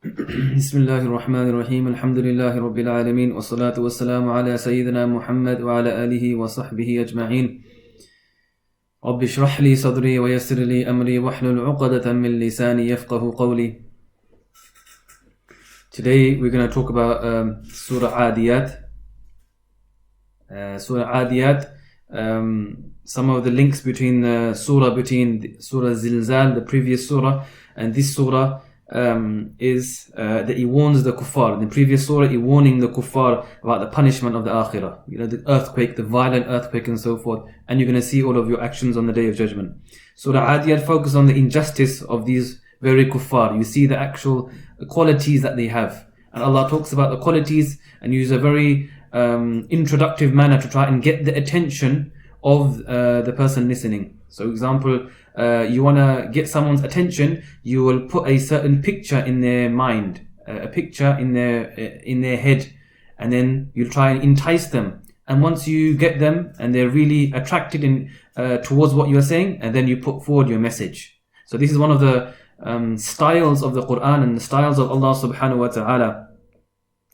بسم الله الرحمن الرحيم الحمد لله رب العالمين والصلاة والسلام على سيدنا محمد وعلى آله وصحبه أجمعين رب اشرح لي صدري ويسر لي أمري واحلل عقدة من لساني يفقه قولي. Today we're going to talk about Surah Adiyaat. Surah Adiyaat, some of the links between Surah Zilzal, the previous Surah, and this Surah is that he warns the kuffar. In the previous surah, he warning the kuffar about the punishment of the akhirah. You know, the earthquake, the violent earthquake and so forth. And you're going to see all of your actions on the Day of Judgment. Surah Adiyat focuses on the injustice of these very kuffar. You see the actual qualities that they have. And Allah talks about the qualities and use a very introductive manner to try and get the attention of the person listening. So example, you want to get someone's attention, you will put a certain picture in their mind, a picture in their head, and then you'll try and entice them. And once you get them and they're really attracted towards what you're saying, and then you put forward your message. So this is one of the styles of the Quran and the styles of Allah subhanahu wa ta'ala.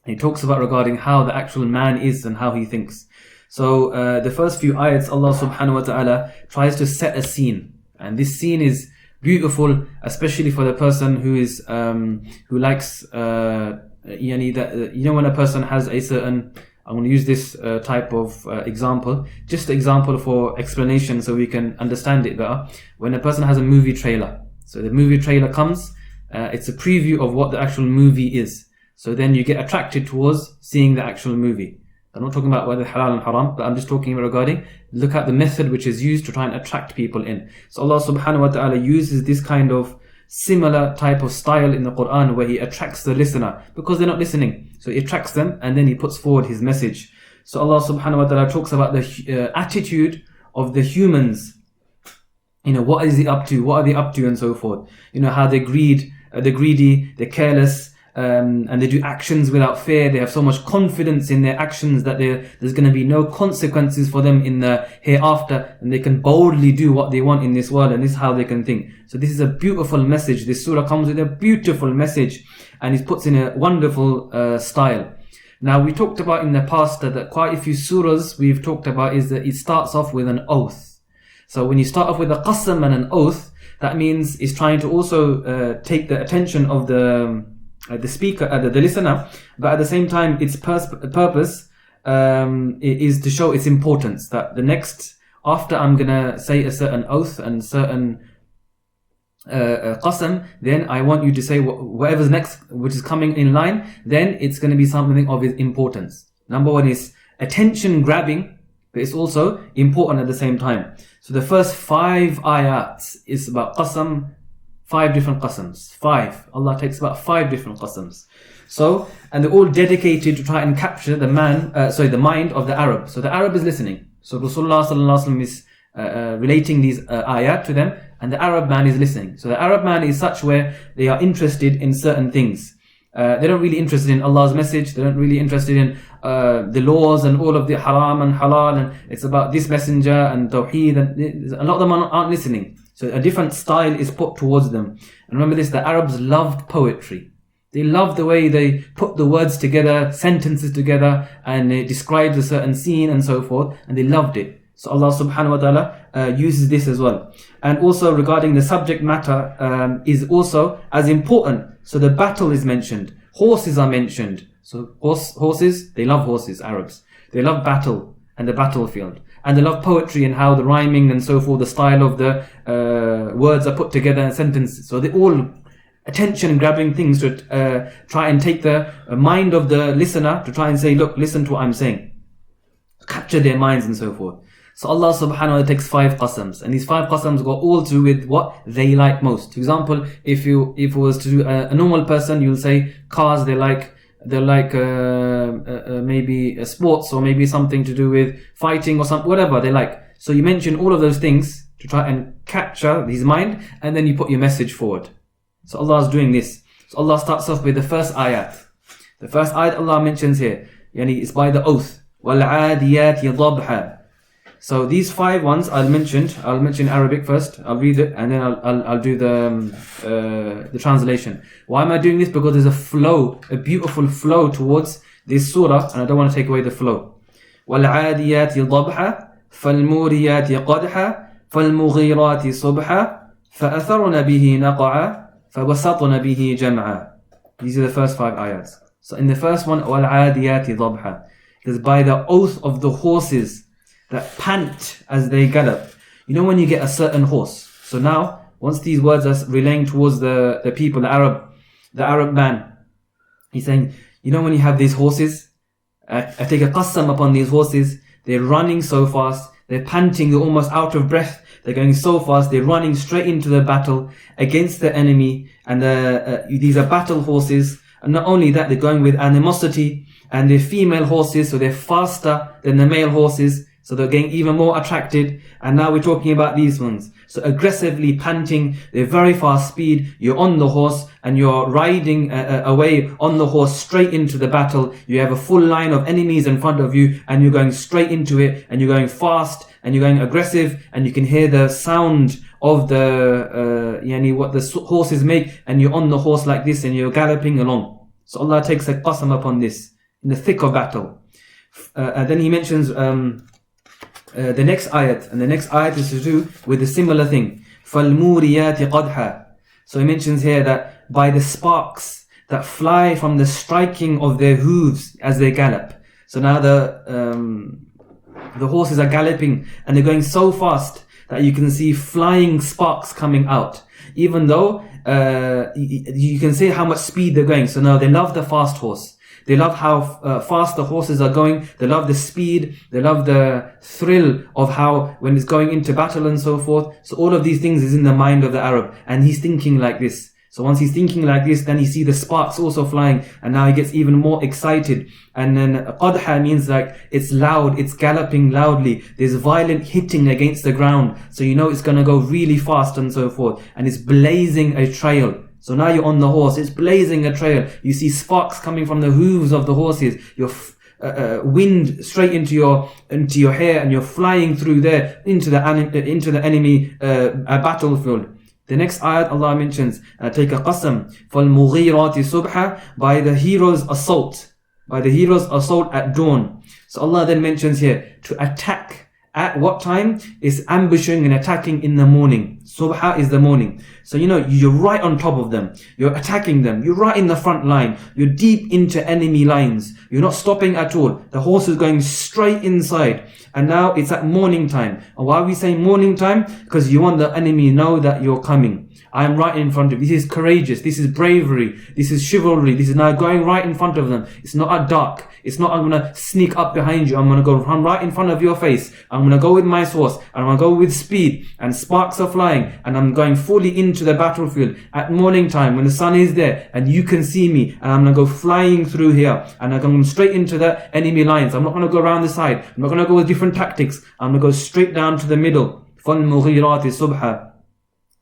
He talks about regarding how the actual man is and how he thinks. So the first few ayats, Allah subhanahu wa ta'ala tries to set a scene. And this scene is beautiful, especially for the person who is who likes you know, when a person has a certain, I'm going to use this type of example, just an example for explanation so we can understand it better. When a person has a movie trailer, so the movie trailer comes, it's a preview of what the actual movie is. So then you get attracted towards seeing the actual movie. I'm not talking about whether halal and haram, but I'm just talking regarding, look at the method which is used to try and attract people in. So Allah subhanahu wa ta'ala uses this kind of similar type of style in the Quran where He attracts the listener because they're not listening. So He attracts them and then He puts forward His message. So Allah subhanahu wa ta'ala talks about the attitude of the humans. You know, what is He up to? What are they up to and so forth? You know, how they're greedy, they're careless, and they do actions without fear. They have so much confidence in their actions that there's going to be no consequences for them in the hereafter, and they can boldly do what they want in this world, and this is how they can think. So this is a beautiful message. This surah comes with a beautiful message, and it puts in a wonderful style. Now we talked about in the past that quite a few surahs we've talked about is that it starts off with an oath. So when you start off with a qasam and an oath, that means it's trying to also take the attention of the speaker, the listener, but at the same time its purpose is to show its importance, that the next, after I'm gonna say a certain oath and certain qasam, then I want you to say whatever's next, which is coming in line, then it's going to be something of importance. Number one is attention grabbing, but it's also important at the same time. So the first 5 ayats is about qasam, 5 different qasams. 5. Allah takes about 5 different qasams. So, and they're all dedicated to try and capture the mind of the Arab. So the Arab is listening. So Rasulullah sallallahu alaihi wasallam is relating these ayat to them, and the Arab man is listening. So the Arab man is such where they are interested in certain things. They're not really interested in Allah's message. They're not really interested in the laws and all of the haram and halal, and it's about this messenger and tawheed, and a lot of them aren't listening. So a different style is put towards them. And remember this, the Arabs loved poetry. They loved the way they put the words together, sentences together, and it describes a certain scene and so forth, and they loved it. So Allah subhanahu wa ta'ala uses this as well. And also regarding the subject matter is also as important. So the battle is mentioned. Horses are mentioned. So horses, they love horses, Arabs. They love battle and the battlefield. And they love poetry and how the rhyming and so forth, the style of the words are put together in sentences. So they're all attention-grabbing things to try and take the mind of the listener to try and say, look, listen to what I'm saying. Capture their minds and so forth. So Allah subhanahu wa ta'ala takes 5 qasams, and these 5 qasams go all to do with what they like most. For example, if it was to do a normal person, you'll say cars, they like maybe sports, or maybe something to do with fighting or something, whatever they like. So you mention all of those things to try and capture his mind, and then you put your message forward. So Allah is doing this. So Allah starts off with the first ayat. The first ayat Allah mentions here, it's by the oath. وَالْعَادِيَاتِ ضَبْحًا. So these 5 ones I'll mention Arabic first. I'll read it and then I'll do the translation. Why am I doing this? Because there's a flow, a beautiful flow towards this surah, and I don't want to take away the flow. وَالْعَادِيَاتِ ضَبْحًا فَالْمُورِيَاتِ قَدْحًا فَالْمُغِيرَاتِ صُبْحًا فَأَثَرْنَ بِهِ نَقْعًا فَوَسَطْنَ بِهِ جَمْعًا. These are the first 5 ayats. So in the first one, وَالْعَادِيَاتِ ضَبْحًا, it is by the oath of the horses that pant as they gallop. You know when you get a certain horse. So now, once these words are relaying towards the people, the Arab man, he's saying, you know when you have these horses, I take a qasam upon these horses, they're running so fast, they're panting, they're almost out of breath, they're going so fast, they're running straight into the battle against the enemy, and these are battle horses. And not only that, they're going with animosity, and they're female horses, so they're faster than the male horses, so they're getting even more attracted. And now we're talking about these ones. So aggressively panting, they're very fast speed, you're on the horse, and you're riding away on the horse straight into the battle. You have a full line of enemies in front of you, and you're going straight into it, and you're going fast, and you're going aggressive, and you can hear the sound of the what the horses make, and you're on the horse like this, and you're galloping along. So Allah takes a qasam upon this in the thick of battle. And then He mentions the next ayat, and the next ayat is to do with a similar thing. فَالْمُورِيَاتِ قَدْحًا. So He mentions here that by the sparks that fly from the striking of their hooves as they gallop. So now the horses are galloping, and they're going so fast that you can see flying sparks coming out. Even though you can see how much speed they're going. So now they love the fast horse. They love how fast the horses are going. They love the speed. They love the thrill of how when it's going into battle and so forth. So all of these things is in the mind of the Arab, and he's thinking like this. So once he's thinking like this, then he sees the sparks also flying, and now he gets even more excited. And then qadha means like it's loud, it's galloping loudly. There's violent hitting against the ground, so you know it's gonna go really fast and so forth. And it's blazing a trail. So now you're on the horse, it's blazing a trail. You see sparks coming from the hooves of the horses. Your wind straight into your hair, and you're flying through there into the enemy battlefield. The next ayat Allah mentions, take a qasam, فَالْمُغِيرَاتِ صُبْحًا, by the hero's assault. By the hero's assault at dawn. So Allah then mentions here, to attack. At what time? Is ambushing and attacking in the morning. Subha is the morning. So you know, you're right on top of them. You're attacking them. You're right in the front line. You're deep into enemy lines. You're not stopping at all. The horse is going straight inside. And now it's at morning time. And why are we saying morning time? Because you want the enemy to know that you're coming. I am right in front of you. This is courageous. This is bravery. This is chivalry. This is now going right in front of them. It's not at dark. It's not I'm going to sneak up behind you. I'm going to go run right in front of your face. I'm going to go with my horse. And I'm going to go with speed. And sparks are flying. And I'm going fully into the battlefield at morning time when the sun is there. And you can see me. And I'm going to go flying through here. And I'm going straight into the enemy lines. I'm not going to go around the side. I'm not going to go with different tactics. I'm going to go straight down to the middle. فَالْمُغِيرَاتِ صُبْحًا.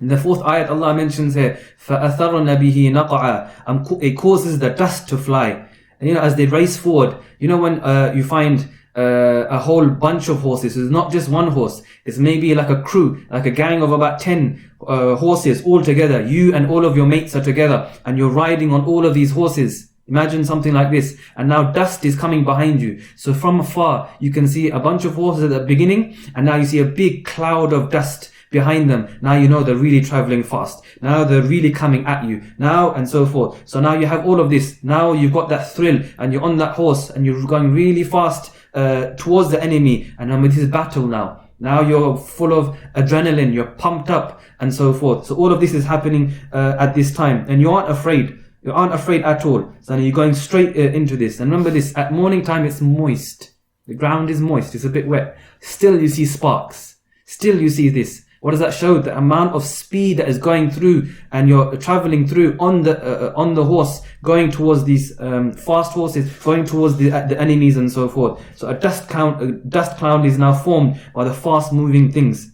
In the fourth ayat, Allah mentions here, فَأَثَرْنَ بِهِ نَقْعًا. It causes the dust to fly. And you know, as they race forward, you know when you find a whole bunch of horses, it's not just one horse, it's maybe like a crew, like a gang of about 10 horses all together. You and all of your mates are together, and you're riding on all of these horses. Imagine something like this. And now dust is coming behind you. So from afar, you can see a bunch of horses at the beginning, and now you see a big cloud of dust behind them. Now you know they're really traveling fast. Now they're really coming at you. Now and so forth. So now you have all of this. Now you've got that thrill, and you're on that horse, and you're going really fast towards the enemy. And then with this battle now. Now you're full of adrenaline. You're pumped up and so forth. So all of this is happening at this time. And you aren't afraid. You aren't afraid at all. So you're going straight into this. And remember this, at morning time it's moist. The ground is moist. It's a bit wet. Still you see sparks. Still you see this. What does that show? The amount of speed that is going through, and you're traveling through on the horse, going towards these fast horses, going towards the enemies and so forth. So a dust cloud is now formed by the fast moving things.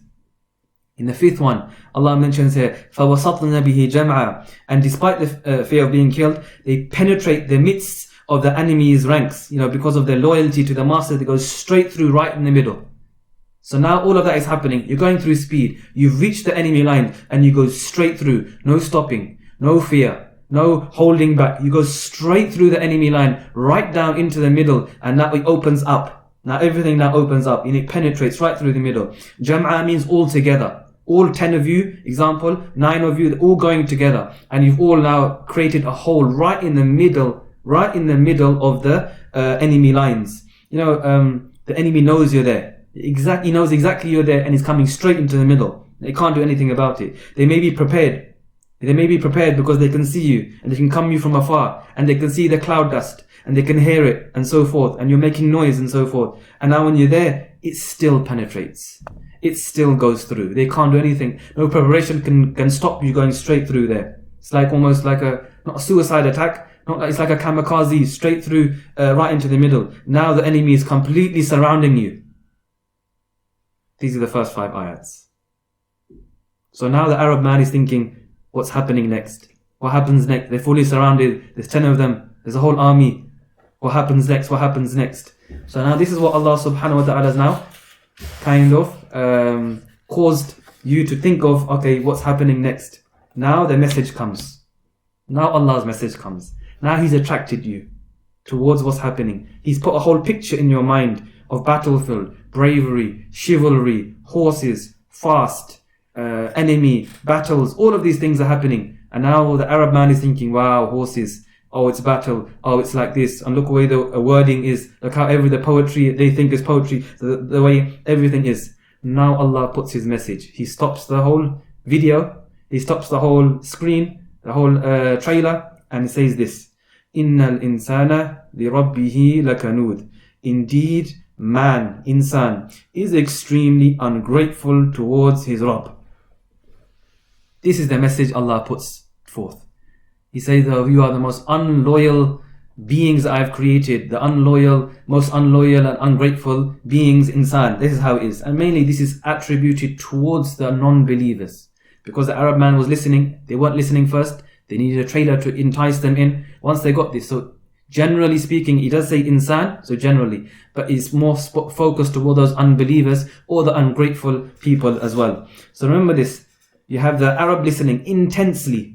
In the fifth one, Allah mentions here, فَوَسَطْنَ بِهِ جَمْعًا. And despite the fear of being killed, they penetrate the midst of the enemy's ranks. You know, because of their loyalty to the master, they go straight through right in the middle. So now all of that is happening. You're going through speed. You've reached the enemy line and you go straight through. No stopping, no fear, no holding back. You go straight through the enemy line, right down into the middle, and now it opens up. Now everything now opens up and it penetrates right through the middle. Jam'a means all together. All 10 of you, example, 9 of you, they're all going together. And you've all now created a hole right in the middle of the enemy lines. You know, the enemy knows you're there. He knows exactly you're there and he's coming straight into the middle. They can't do anything about it. They may be prepared. They may be prepared because they can see you and they can come you from afar and they can see the cloud dust and they can hear it and so forth, and you're making noise and so forth. And now when you're there, it still penetrates. It still goes through. They can't do anything. No preparation can stop you going straight through there. It's like almost like not a suicide attack. It's like a kamikaze straight through, right into the middle. Now the enemy is completely surrounding you. These are the first 5 ayats. So now the Arab man is thinking, what's happening next? What happens next? They're fully surrounded. There's 10 of them. There's a whole army. What happens next? What happens next? So now this is what Allah subhanahu wa ta'ala has now kind of caused you to think of, okay, what's happening next? Now the message comes. Now Allah's message comes. Now He's attracted you towards what's happening. He's put a whole picture in your mind of battlefield, bravery, chivalry, horses, fast, enemy, battles. All of these things are happening. And now the Arab man is thinking, wow, horses. Oh, it's battle. Oh, it's like this. And look the way the wording is. Look how the poetry they think is poetry. The way everything is. Now Allah puts His message. He stops the whole video. He stops the whole screen, the whole trailer, and He says this: Innal insana li rabbihi lakanud. Indeed, man, insan, is extremely ungrateful towards his Rabb. This is the message Allah puts forth. He says, oh, you are the most unloyal beings I have created, the most unloyal and ungrateful beings, insan. This is how it is. And mainly this is attributed towards the non-believers. Because the Arab man was listening, they weren't listening first. They needed a trailer to entice them in. Once they got this, so generally speaking, he does say insan, so generally, but it's more focused toward those unbelievers or the ungrateful people as well. So remember this, you have the Arab listening intensely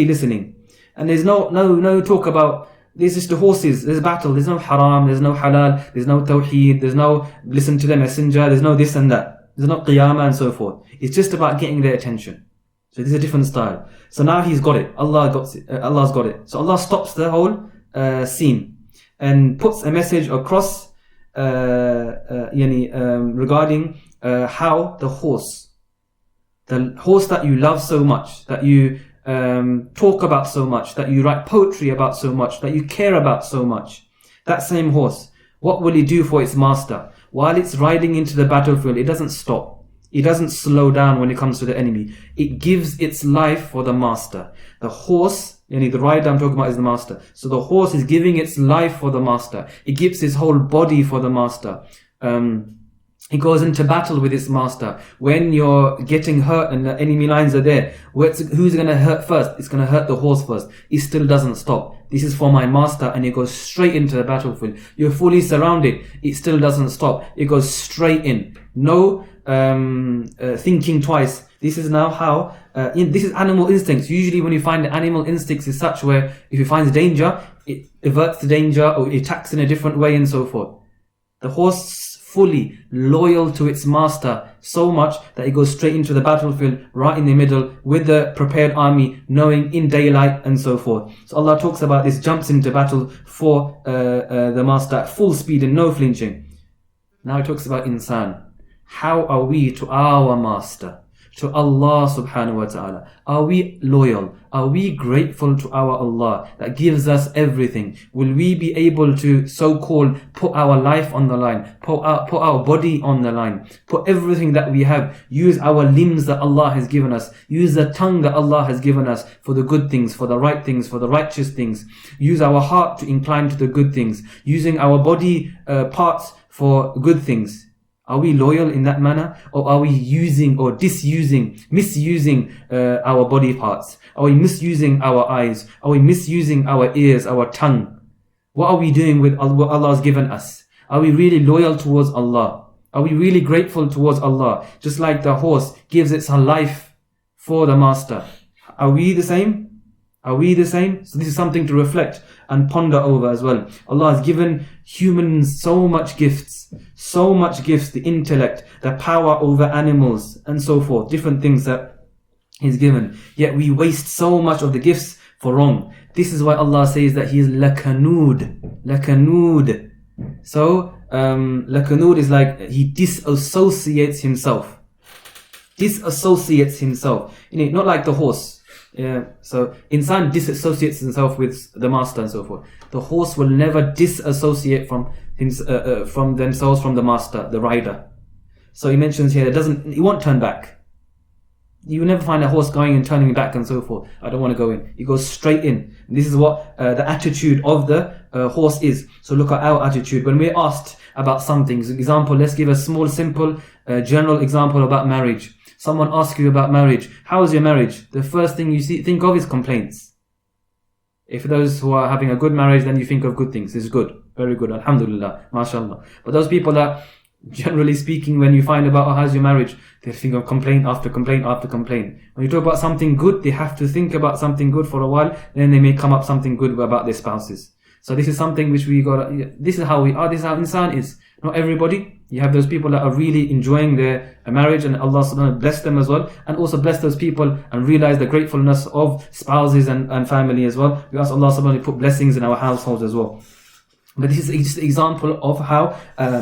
listening, and there's no talk about this is the horses, there's battle, there's no haram, there's no halal, there's no tawheed, there's no listen to the messenger, there's no this and that, there's no qiyamah and so forth. It's just about getting their attention. So this is a different style. So now he's got it. Allah's got it. So Allah stops the whole scene and puts a message across regarding how the horse that you love so much, that you talk about so much, that you write poetry about so much, that you care about so much, that same horse, what will he do for its master? While it's riding into the battlefield, it doesn't stop. It doesn't slow down when it comes to the enemy. It gives its life for the master. The horse, the rider I'm talking about is the master. So the horse is giving its life for the master. It gives his whole body for the master. It goes into battle with its master. When you're getting hurt and the enemy lines are there, who's going to hurt first? It's going to hurt the horse first. It still doesn't stop. This is for my master, and it goes straight into the battlefield. You're fully surrounded. It still doesn't stop. It goes straight in. No thinking twice. This is now how this is animal instincts. Usually when you find animal instincts is such where if it finds danger, it averts the danger or it attacks in a different way and so forth. The horse fully loyal to its master so much that it goes straight into the battlefield right in the middle with the prepared army, knowing in daylight and so forth. So Allah talks about this, jumps into battle for the master at full speed and no flinching. Now He talks about insan. How are we to our master, to Allah subhanahu wa ta'ala? Are we loyal? Are we grateful to our Allah that gives us everything? Will we be able to so-called put our life on the line, put our body on the line, put everything that we have, use our limbs that Allah has given us, use the tongue that Allah has given us for the good things, for the right things, for the righteous things, use our heart to incline to the good things, using our body parts for good things? Are we loyal in that manner? Or are we using or misusing our body parts? Are we misusing our eyes? Are we misusing our ears, our tongue? What are we doing with what Allah has given us? Are we really loyal towards Allah? Are we really grateful towards Allah? Just like the horse gives its life for the master. Are we the same? Are we the same? So this is something to reflect and ponder over as well. Allah has given humans so much gifts, the intellect, the power over animals and so forth, different things that He's given. Yet we waste so much of the gifts for wrong. This is why Allah says that He is lakanud. So, lakanud is like He disassociates Himself. Not like the horse. Yeah, so insan disassociates himself with the master and so forth. The horse will never disassociate from themselves from the master, the rider. So he mentions here, he won't turn back. You will never find a horse going and turning back and so forth. I don't want to go in. He goes straight in. And this is what the attitude of the horse is. So look at our attitude. When we're asked about something, example, let's give a small, simple, general example about marriage. Someone asks you about marriage. How is your marriage? The first thing you think of is complaints. If those who are having a good marriage, then you think of good things. It's good. Very good. Alhamdulillah. MashaAllah. But those people that, generally speaking, when you find about how's your marriage, they think of complaint after complaint after complaint. When you talk about something good, they have to think about something good for a while. Then they may come up something good about their spouses. So this is something which we got. This is how we are. This is how insan is. Not everybody. You have those people that are really enjoying their marriage, and Allah subhanahu wa ta'ala bless them as well, and also bless those people and realize the gratefulness of spouses and family as well. We ask Allah subhanahu wa ta'ala to put blessings in our households as well. But this is just an example of how our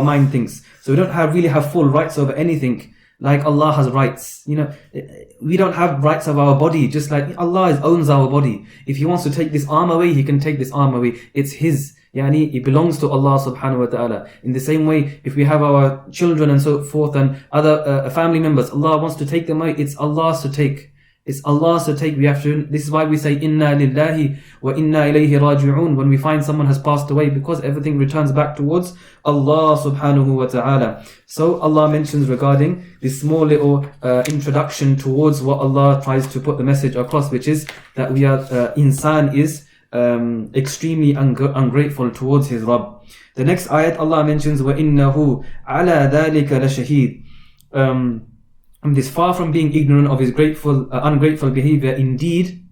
mind thinks. So we don't really have full rights over anything like Allah has rights. We don't have rights of our body, just like Allah owns our body. If He wants to take this arm away, He can take this arm away. It's His. It belongs to Allah subhanahu wa ta'ala. In the same way, if we have our children and so forth and other family members, Allah wants to take them away, it's Allah's to take. It's Allah's to take. This is why we say, Inna lillahi wa inna ilayhi raji'un, when we find someone has passed away, because everything returns back towards Allah subhanahu wa ta'ala. So Allah mentions regarding this small little introduction towards what Allah tries to put the message across, which is that we are, insan is extremely ungrateful towards his Rabb. The next ayat Allah mentions, وَإِنَّهُ عَلَى ذَلِكَ لَشَهِيدٌ. This far from being ignorant of his ungrateful behavior, indeed,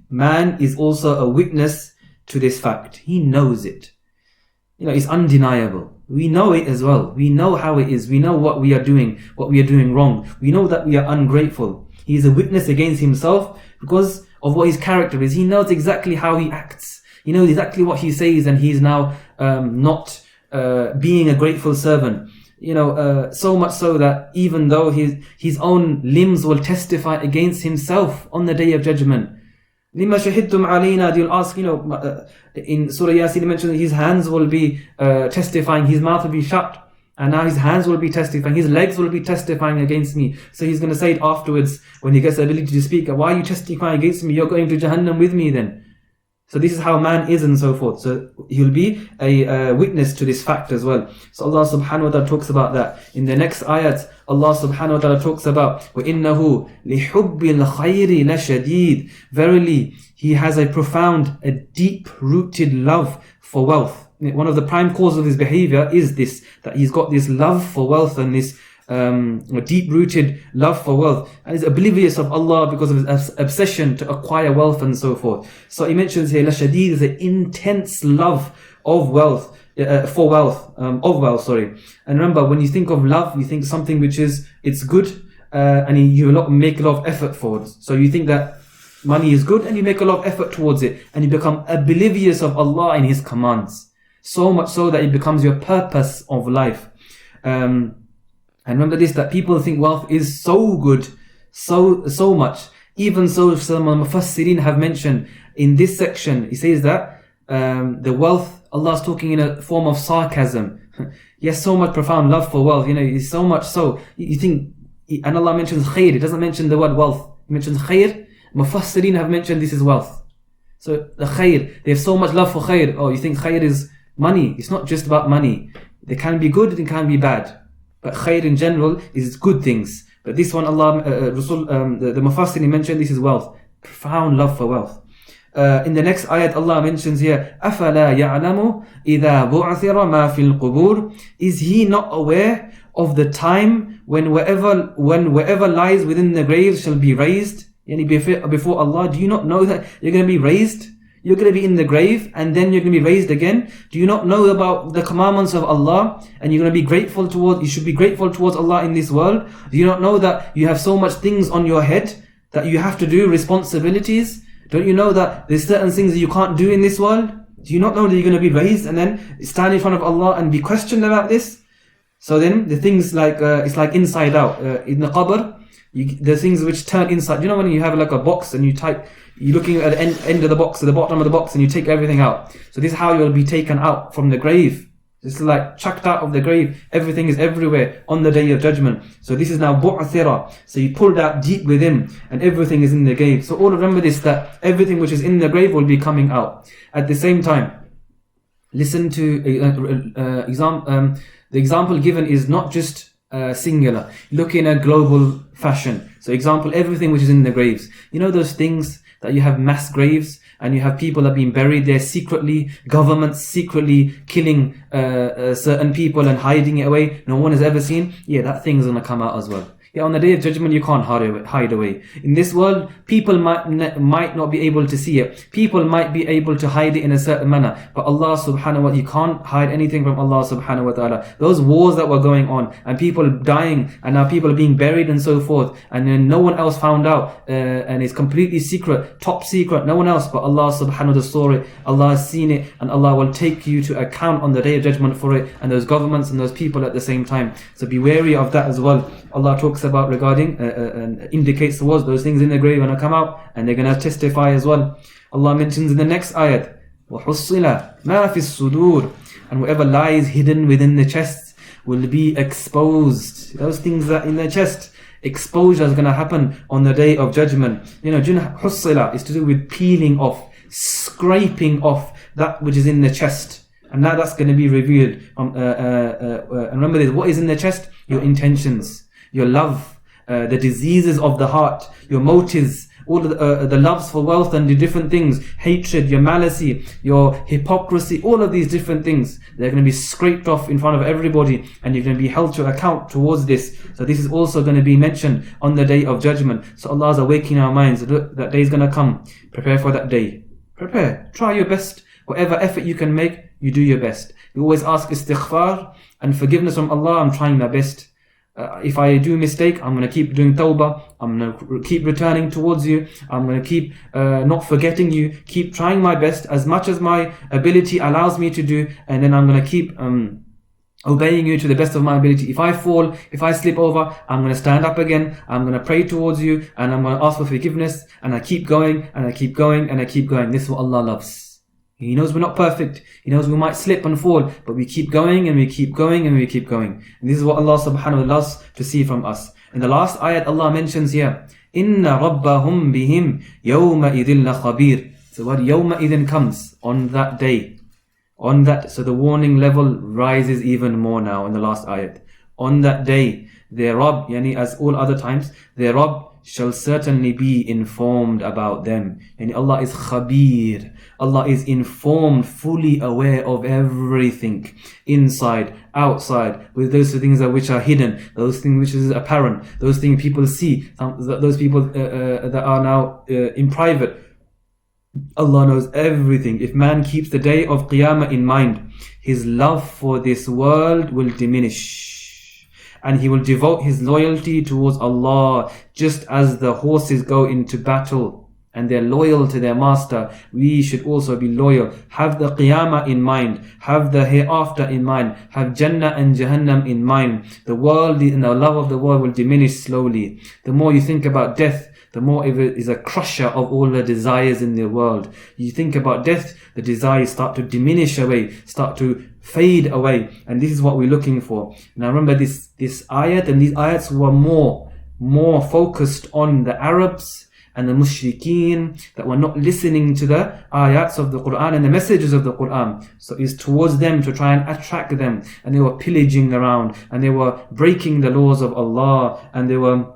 man is also a witness to this fact. He knows it. It's undeniable. We know it as well. We know how it is. We know what we are doing wrong. We know that we are ungrateful. He is a witness against himself because of what his character is. He knows exactly how he acts. He knows exactly what he says, and he's now not being a grateful servant. So much so that even though his own limbs will testify against himself on the Day of Judgment. لِمَا شَهِدْتُمْ عَلَيْنَا, they'll ask, in Surah Yasin, mentioned that his hands will be testifying, his mouth will be shut, and now his hands will be testifying, his legs will be testifying against me. So he's going to say it afterwards when he gets the ability to speak, why are you testifying against me? You're going to Jahannam with me then. So this is how man is and so forth. So he'll be a witness to this fact as well. So Allah subhanahu wa ta'ala talks about that. In the next ayat, Allah subhanahu wa ta'ala talks about وَإِنَّهُ لِحُبِّ الْخَيْرِ لَشَدِيدٌ. Verily, he has a profound, a deep-rooted love for wealth. One of the prime causes of his behavior is this, that he's got this love for wealth and this deep-rooted love for wealth, and is oblivious of Allah because of his obsession to acquire wealth and so forth. So he mentions here, لَشَدِيدٌ is an intense love of wealth, of wealth. And remember, when you think of love, you think something which it's good, and you make a lot of effort for it. So you think that money is good, and you make a lot of effort towards it, and you become oblivious of Allah and His commands. So much so that it becomes your purpose of life. And remember this, that people think wealth is so good, so much. Even so, some Mufassirin have mentioned in this section, he says that the wealth, Allah is talking in a form of sarcasm. He has so much profound love for wealth, it's so much so. You think, and Allah mentions khair, He doesn't mention the word wealth. He mentions khair. Mufassirin have mentioned this is wealth. So the khair, they have so much love for khair. Oh, you think khair is money? It's not just about money. They can be good, it can be bad. But khair in general is good things. But this one, Allah, the Mufassiri mentioned, this is wealth. Profound love for wealth. In the next ayat, Allah mentions here, أَفَلَا يَعْلَمُ إِذَا بُعْثِرَ مَا فِي الْقُبُورِ. Is he not aware of the time when wherever lies within the graves shall be raised? Before Allah, do you not know that you're going to be raised? You're going to be in the grave and then you're going to be raised again. Do you not know about the commandments of Allah and you're going to be grateful towards, you should be grateful towards Allah in this world? Do you not know that you have so much things on your head that you have to do, responsibilities? Don't you know that there's certain things that you can't do in this world? Do you not know that you're going to be raised and then stand in front of Allah and be questioned about this? So then the things like, it's like inside out. In the qabr, the things which turn inside. You know when you have like a box and you type, you're looking at the end of the box, at the bottom of the box, and you take everything out. So this is how you'll be taken out from the grave. It's like chucked out of the grave. Everything is everywhere on the day of judgment. So this is now bu'thira. So you pulled out deep within and everything is in the grave. So all remember this, that everything which is in the grave will be coming out. At the same time, listen to the example given is not just singular. Look in a global fashion. So example, everything which is in the graves. You know those things that you have mass graves and you have people that have been buried there secretly, governments secretly killing certain people and hiding it away, no one has ever seen? Yeah, that thing's gonna come out as well. Yeah, on the day of judgment you can't hide away. In this world, people might not be able to see it. People might be able to hide it in a certain manner. But Allah subhanahu wa ta'ala, you can't hide anything from Allah subhanahu wa ta'ala. Those wars that were going on, and people dying, and now people being buried and so forth, and then no one else found out, and it's completely secret, top secret, no one else but Allah subhanahu wa ta'ala saw it, Allah has seen it, and Allah will take you to account on the day of judgment for it, and those governments and those people at the same time. So be wary of that as well. Allah talks about regarding and indicates towards those things in the grave when I come out, and they're going to testify as well. Allah mentions in the next ayat, وَحُصِّلَ مَا فِي الصُّدُورِ, and whatever lies hidden within the chest will be exposed. Those things that in the chest, exposure is going to happen on the day of judgment. You know, حُصِّلَ is to do with peeling off, scraping off that which is in the chest. And now that's going to be revealed. And remember this, what is in the chest? Your intentions, your love, the diseases of the heart, your motives, all of the loves for wealth and the different things, hatred, your malice, your hypocrisy, all of these different things, they're going to be scraped off in front of everybody, and you're going to be held to account towards this. So this is also going to be mentioned on the day of judgment. So Allah is awakening our minds. Look, that day is going to come. Prepare for that day. Prepare. Try your best. Whatever effort you can make, you do your best. You always ask istighfar and forgiveness from Allah. I'm trying my best. If I do mistake, I'm going to keep doing tawbah. I'm going to keep returning towards you. I'm going to keep not forgetting you. Keep trying my best as much as my ability allows me to do. And then I'm going to keep obeying you to the best of my ability. If I fall, if I slip over, I'm going to stand up again. I'm going to pray towards you. And I'm going to ask for forgiveness. And I keep going, and I keep going, and I keep going. This is what Allah loves. He knows we're not perfect. He knows we might slip and fall, but we keep going and we keep going and we keep going. And this is what Allah subhanahu wa ta'ala loves to see from us. In the last ayat, Allah mentions here, Inna rabbahum bihim yawma idhin la khabir. So what yawma idhin comes on that day. On that, so the warning level rises even more now in the last ayat. On that day, their Rabb, yani as all other times, their Rabb shall certainly be informed about them. And Allah is khabir. Allah is informed, fully aware of everything, inside, outside, with those things which are hidden, those things which is apparent, those things people see, those people that are now in private. Allah knows everything. If man keeps the day of Qiyamah in mind, his love for this world will diminish. And he will devote his loyalty towards Allah, just as the horses go into battle and they're loyal to their master. We should also be loyal. Have the Qiyamah in mind. Have the hereafter in mind. Have Jannah and Jahannam in mind. The world and the love of the world will diminish slowly. The more you think about death, the more it is a crusher of all the desires in the world. You think about death, the desires start to diminish away, start to fade away. And this is what we're looking for. Now remember this ayat, and these ayats were more focused on the Arabs and the mushrikeen that were not listening to the ayats of the Quran and the messages of the Quran. So it's towards them to try and attract them. And they were pillaging around, and they were breaking the laws of Allah, and they were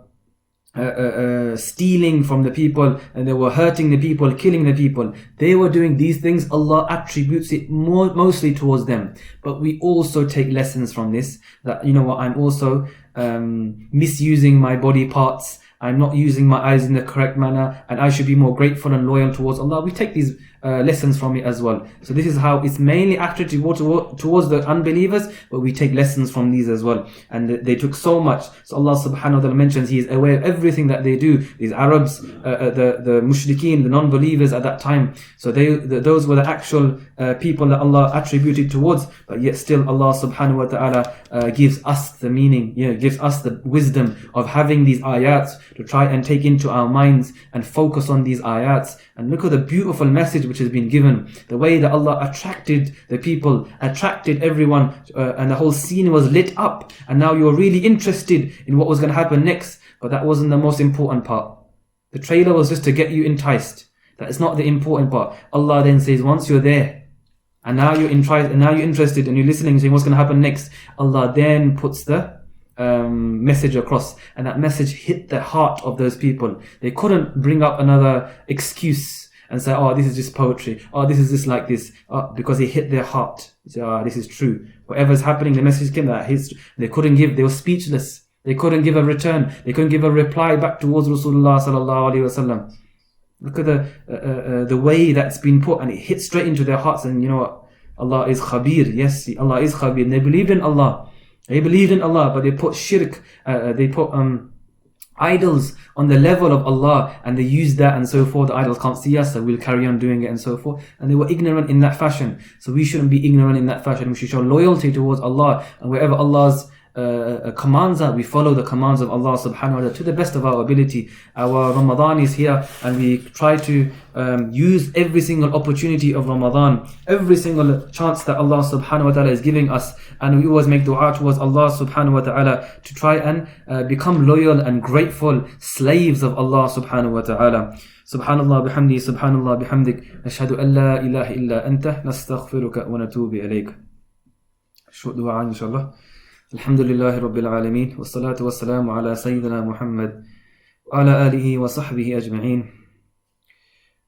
stealing from the people, and they were hurting the people, killing the people. They were doing these things. Allah attributes it mostly towards them. But we also take lessons from this, that, you know what, I'm also misusing my body parts. I'm not using my eyes in the correct manner, and I should be more grateful and loyal towards Allah. We take these lessons from it as well. So this is how it's mainly attributed towards the unbelievers, but we take lessons from these as well. And they took so much. So Allah subhanahu wa ta'ala mentions He is aware of everything that they do. These Arabs, the mushrikeen, the non-believers at that time. So those were the actual people that Allah attributed towards, but yet still Allah subhanahu wa ta'ala gives us the meaning, gives us the wisdom of having these ayats to try and take into our minds and focus on these ayats. And look at the beautiful message which has been given. The way that Allah attracted the people, attracted everyone, and the whole scene was lit up. And now you're really interested in what was going to happen next. But that wasn't the most important part. The trailer was just to get you enticed. That is not the important part. Allah then says, once you're there, and now you're interested and you're listening, saying what's going to happen next, Allah then puts the message across, and that message hit the heart of those people. They couldn't bring up another excuse and say, oh, this is just poetry, oh, this is just like this, because it hit their heart. They say, oh, this is true. Whatever's happening, the message came that they couldn't give. They were speechless. They couldn't give a return. They couldn't give a reply back towards Rasulullah sallallahu alaihi wasallam. Look at the way that's been put, and it hit straight into their hearts. And you know what? Allah is Khabir. Yes, Allah is Khabir. And they believed in Allah. They believed in Allah, but they put shirk, they put idols on the level of Allah, and they used that and so forth. The idols can't see us, so we'll carry on doing it and so forth. And they were ignorant in that fashion. So we shouldn't be ignorant in that fashion. We should show loyalty towards Allah, and wherever Allah's commands are, we follow the commands of Allah subhanahu wa ta'ala to the best of our ability. Our Ramadan is here, and we try to use every single opportunity of Ramadan, every single chance that Allah subhanahu wa ta'ala is giving us, and we always make dua towards Allah subhanahu wa ta'ala to try and become loyal and grateful slaves of Allah subhanahu wa ta'ala. Subhanallah bihamdi, subhanallah bihamdik, nashhadu an la ilaha illa anta, nastaghfiruka wa natubu ilayk. Short dua inshallah. الحمد لله رب العالمين والصلاة والسلام على سيدنا محمد وعلى آله وصحبه أجمعين.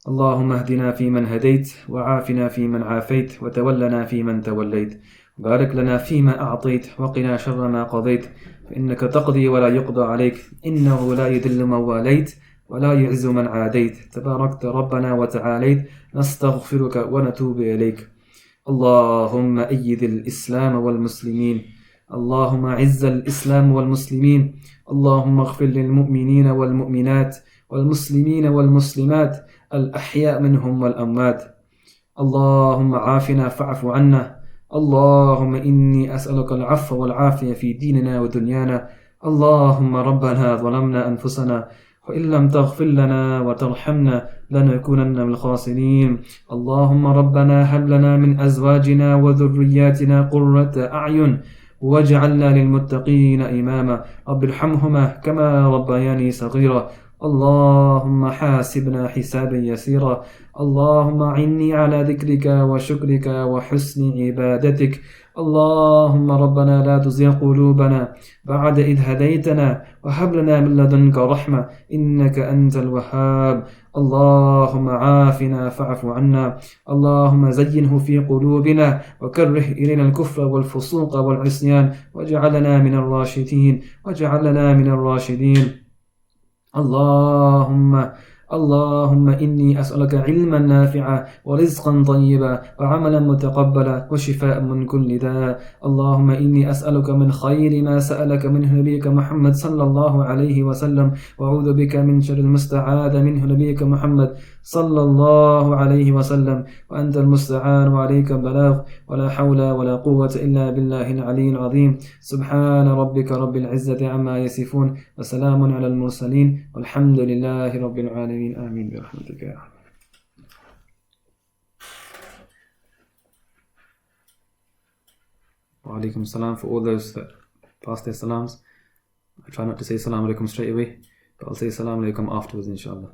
اللهم اهدنا فيمن هديت، وعافنا فيمن عافيت، وتولنا فيمن توليت، بارك لنا فيما أعطيت، وقنا شر ما قضيت، فإنك تقضي ولا يقضى عليك، إنه لا يذل من واليت ولا يعز من عاديت، تباركت ربنا وتعاليت، نستغفرك ونتوب إليك. اللهم أيد الإسلام والمسلمين، اللهم أعز الإسلام والمسلمين، اللهم اغفر للمؤمنين والمؤمنات والمسلمين والمسلمات الأحياء منهم والأموات. اللهم عافنا فاعف عنا. اللهم إني أسألك العفو والعافية في ديننا ودنيانا. اللهم ربنا ظلمنا أنفسنا، وإن لم تغفر لنا وترحمنا لنكونن من الخاسرين. اللهم ربنا هب لنا من أزواجنا وذرياتنا قرة أعين واجعلنا للمتقين إماما. رب ارحمهما كما ربياني صغيرا. اللهم حاسبنا حسابا يسيرا. اللهم أعني على ذكرك وشكرك وحسن عبادتك. اللهم ربنا لا تزغ قلوبنا بعد إذ هديتنا، وهب لنا من لدنك رحمة إنك أنت الوهاب. اللهم عافنا فاعف عنا. اللهم زينه في قلوبنا وكره إلينا الكفر والفسوق والعصيان واجعلنا من الراشدين، واجعلنا من الراشدين. اللهم إني أسألك علما نافعا ورزقا طيبا وعملا متقبلا وشفاء من كل داء. اللهم إني أسألك من خير ما سألك منه نبيك محمد صلى الله عليه وسلم، وأعوذ بك من شر المستعاذ منه نبيك محمد صلى الله عليه وسلم، وأنت المستعان وعليك البلاغ، ولا حول ولا قوة إلا بالله العلي العظيم. سبحان ربك رب العزة عما يصفون، وسلام على المرسلين، والحمد لله رب العالمين. آمين برحمتك يا رب. Wa alaikum salam. For all those that pass their salams, I try not to say salam alaikum straight away, but I'll say salam alaikum afterwards inshallah.